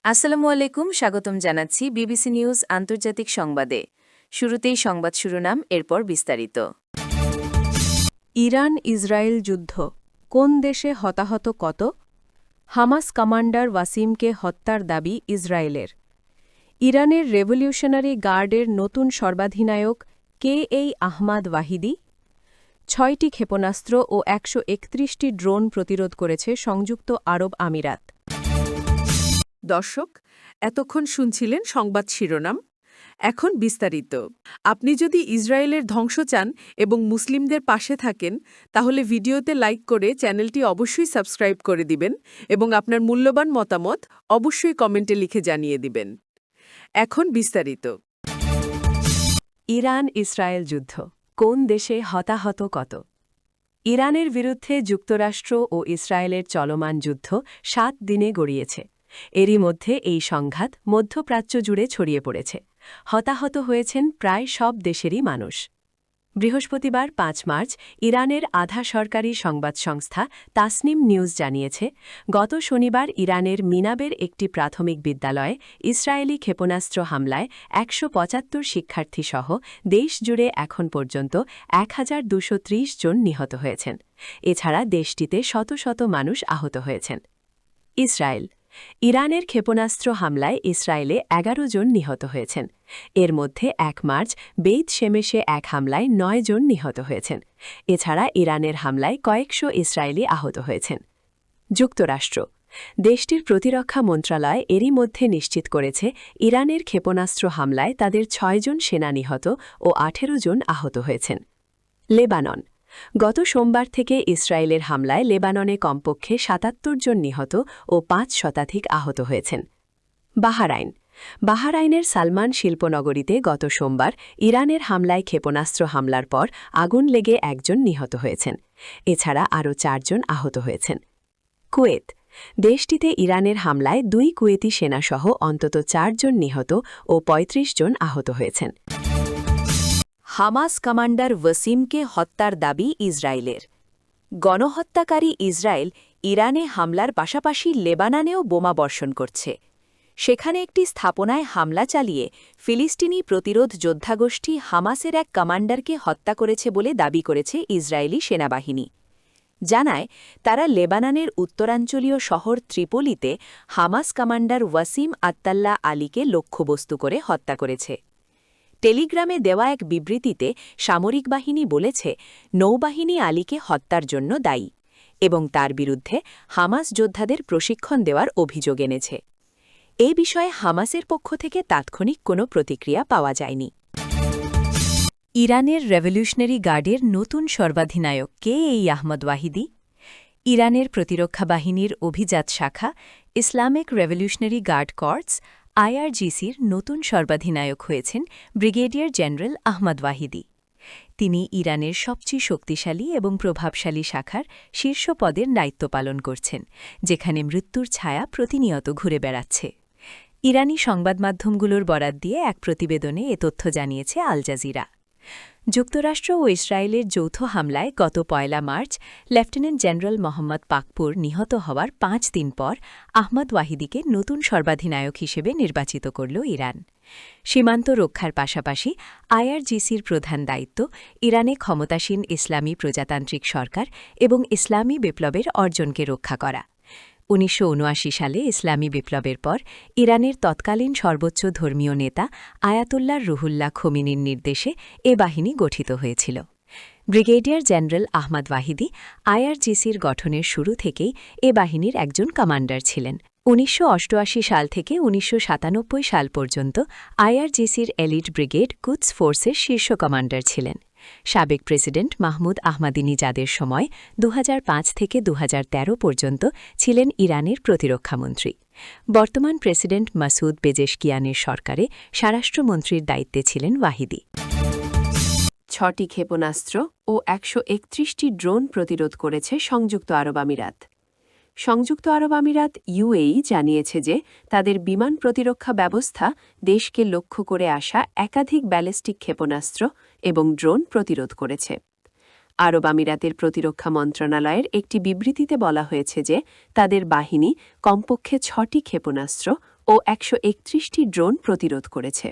আসসালামু আলাইকুম, স্বাগতম জানাচ্ছি বিবিসি নিউজ আন্তর্জাতিক সংবাদে। শুরুতেই সংবাদ শিরোনাম, এরপর বিস্তারিত। ইরান ইসরায়েল যুদ্ধ, কোন দেশে হতাহত কত? হামাস কমান্ডার ওয়াসিমকে হত্যার দাবি ইসরায়েলের। ইরানের রেভলিউশনারি গার্ডের নতুন সর্বাধিনায়ক কে এই আহমাদ ওয়াহিদি। ৬টি ক্ষেপণাস্ত্র ও ১৩১টি ড্রোন প্রতিরোধ করেছে সংযুক্ত আরব আমিরাত। দর্শক, এতক্ষণ শুনছিলেন সংবাদ শিরোনাম। এখন বিস্তারিত। আপনি যদি ইসরায়েলের ধ্বংস চান এবং মুসলিমদের পাশে থাকেন, তাহলে ভিডিওতে লাইক করে চ্যানেলটি অবশ্যই সাবস্ক্রাইব করে দিবেন এবং আপনার মূল্যবান মতামত অবশ্যই কমেন্টে লিখে জানিয়ে দিবেন। এখন বিস্তারিত। ইরান ইসরায়েল যুদ্ধ, কোন দেশে হতাহত কত? ইরানের বিরুদ্ধে যুক্তরাষ্ট্র ও ইসরায়েলের চলমান যুদ্ধ ৭ দিনে গড়িয়েছে। এরই মধ্যে এই সংঘাত মধ্যপ্রাচ্য জুড়ে ছড়িয়ে পড়েছে। হতাহত হয়েছেন প্রায় সব দেশেরই মানুষ। বৃহস্পতিবার ৫ মার্চ ইরানের আধা সরকারি সংবাদ সংস্থা তাসনিম নিউজ জানিয়েছে, গত শনিবার ইরানের মিনাবের একটি প্রাথমিক বিদ্যালয়ে ইসরায়েলি ক্ষেপণাস্ত্র হামলায় ১৭৫ শিক্ষার্থীসহ দেশজুড়ে এখন পর্যন্ত ১,২৩০ জন নিহত হয়েছেন। এছাড়া দেশটিতে শত শত মানুষ আহত হয়েছেন। ইসরায়েল। ইরানের ক্ষেপণাস্ত্র হামলায় ইসরায়েলে ১১ জন নিহত হয়েছেন। এর মধ্যে ১ মার্চ বেইত শেমেশে এক হামলায় ৯ জন নিহত হয়েছেন। এছাড়া ইরানের হামলায় কয়েকশো ইসরায়েলি আহত হয়েছেন। যুক্তরাষ্ট্র। দেশটির প্রতিরক্ষা মন্ত্রণালয় এরই মধ্যে নিশ্চিত করেছে, ইরানের ক্ষেপণাস্ত্র হামলায় তাদের ৬ জন সেনা নিহত ও ১৮ জন আহত হয়েছেন। লেবানন। গত সোমবার থেকে ইসরায়েলের হামলায় লেবাননে কমপক্ষে ৭৭ জন নিহত ও ৫ শতাধিক আহত হয়েছেন। বাহরাইন। বাহরাইনের সালমান শিল্পনগরীতে গত সোমবার ইরানের হামলায় ক্ষেপণাস্ত্র হামলার পর আগুন লেগে একজন নিহত হয়েছেন। এছাড়া আরও ৪ জন আহত হয়েছেন। কুয়েত। দেশটিতে ইরানের হামলায় ২ কুয়েতি সেনাসহ অন্তত ৪ জন নিহত ও ৩৫ জন আহত হয়েছেন। হামাস কমান্ডার ওয়াসিমকে হত্যার দাবি ইসরায়েলের। গণহত্যাকারী ইসরায়েল ইরানে হামলার পাশাপাশি লেবাননেও বোমা বর্ষণ করছে। সেখানে একটি স্থাপনায় হামলা চালিয়ে ফিলিস্তিনি প্রতিরোধ যোদ্ধাগোষ্ঠী হামাসের এক কমান্ডারকে হত্যা করেছে বলে দাবি করেছে ইসরায়েলি সেনাবাহিনী। জানায়, তারা লেবাননের উত্তরাঞ্চলীয় শহর ত্রিপোলিতে হামাস কমান্ডার ওয়াসিম আত্তাল্লাহ আলীকে লক্ষ্যবস্তু করে হত্যা করেছে। টেলিগ্রামে দেওয়া এক বিবৃতিতে সামরিক বাহিনী বলেছে, নৌবাহিনী আলীকে হত্যার জন্য দায়ী এবং তার বিরুদ্ধে হামাস যোদ্ধাদের প্রশিক্ষণ দেওয়ার অভিযোগ এনেছে। এ বিষয়ে হামাসের পক্ষ থেকে তাৎক্ষণিক কোনো প্রতিক্রিয়া পাওয়া যায়নি। ইরানের রেভলিউশনারি গার্ডের নতুন সর্বাধিনায়ক কে এই আহমদ ওয়াহিদি? ইরানের প্রতিরক্ষা বাহিনীর অভিজাত শাখা ইসলামিক রেভলিউশনারি গার্ড কর্পস IRGCর নতুন সর্বাধিনায়ক হয়েছেন ব্রিগেডিয়ার জেনারেল আহমদ ওয়াহিদি। তিনি ইরানের সবচেয়ে শক্তিশালী এবং প্রভাবশালী শাখার শীর্ষ পদের দায়িত্ব পালন করছেন, যেখানে মৃত্যুর ছায়া প্রতিনিয়ত ঘুরে বেড়াচ্ছে। ইরানি সংবাদমাধ্যমগুলোর বরাত দিয়ে এক প্রতিবেদনে এ তথ্য জানিয়েছে আল জাজিরা। যুক্তরাষ্ট্র ও ইসরায়েলের যৌথ হামলায় গত ১ March lieutenant general Mohammad Pakpour নিহত হওয়ার ৫ দিন পর আহমদ ওয়াহিদিকে নতুন সর্বাধিনায়ক হিসেবে নির্বাচিত করল ইরান। সীমান্ত রক্ষার পাশাপাশি IRGCর প্রধান দায়িত্ব ইরানে ক্ষমতাসীন ইসলামী প্রজাতান্ত্রিক সরকার এবং ইসলামী বিপ্লবের অর্জনকে রক্ষা করা। ১৯৭৯ সালে ইসলামী বিপ্লবের পর ইরানের তৎকালীন সর্বোচ্চ ধর্মীয় নেতা আয়াতুল্লাহ রুহুল্লাহ খোমেনির নির্দেশে এ বাহিনী গঠিত হয়েছিল। ব্রিগেডিয়ার জেনারেল আহমদ ওয়াহিদি IRGCর গঠনের শুরু থেকেই এ বাহিনীর একজন কমান্ডার ছিলেন। ১৯৮৮ সাল থেকে ১৯৯৭ সাল পর্যন্ত IRGCর এলিট ব্রিগেড কুদস ফোর্সের শীর্ষ কমান্ডার ছিলেন। সাবেক প্রেসিডেন্ট মাহমুদ আহমাদিনেজাদের সময় ২০০৫ থেকে ২০১৩ পর্যন্ত ছিলেন ইরানের প্রতিরক্ষামন্ত্রী। বর্তমান প্রেসিডেন্ট মাসুদ পেজেশকিয়ানের সরকারে স্বরাষ্ট্রমন্ত্রীর দায়িত্বে ছিলেন ওয়াহিদি। ৬টি ক্ষেপণাস্ত্র ও ১৩১টি ড্রোন প্রতিরোধ করেছে সংযুক্ত আরব আমিরাত। সংযুক্ত আরব আমিরাত UAE জানিয়েছে যে তাদের বিমান প্রতিরক্ষা ব্যবস্থা দেশকে লক্ষ্য করে আসা একাধিক ব্যালিস্টিক ক্ষেপণাস্ত্র এবং ড্রোন প্রতিরোধ করেছে। আরব আমিরাতের প্রতিরক্ষা মন্ত্রণালয়ের একটি বিবৃতিতে বলা হয়েছে যে তাদের বাহিনী কমপক্ষে ৬টি ক্ষেপণাস্ত্র ও 131টি ড্রোন প্রতিরোধ করেছে।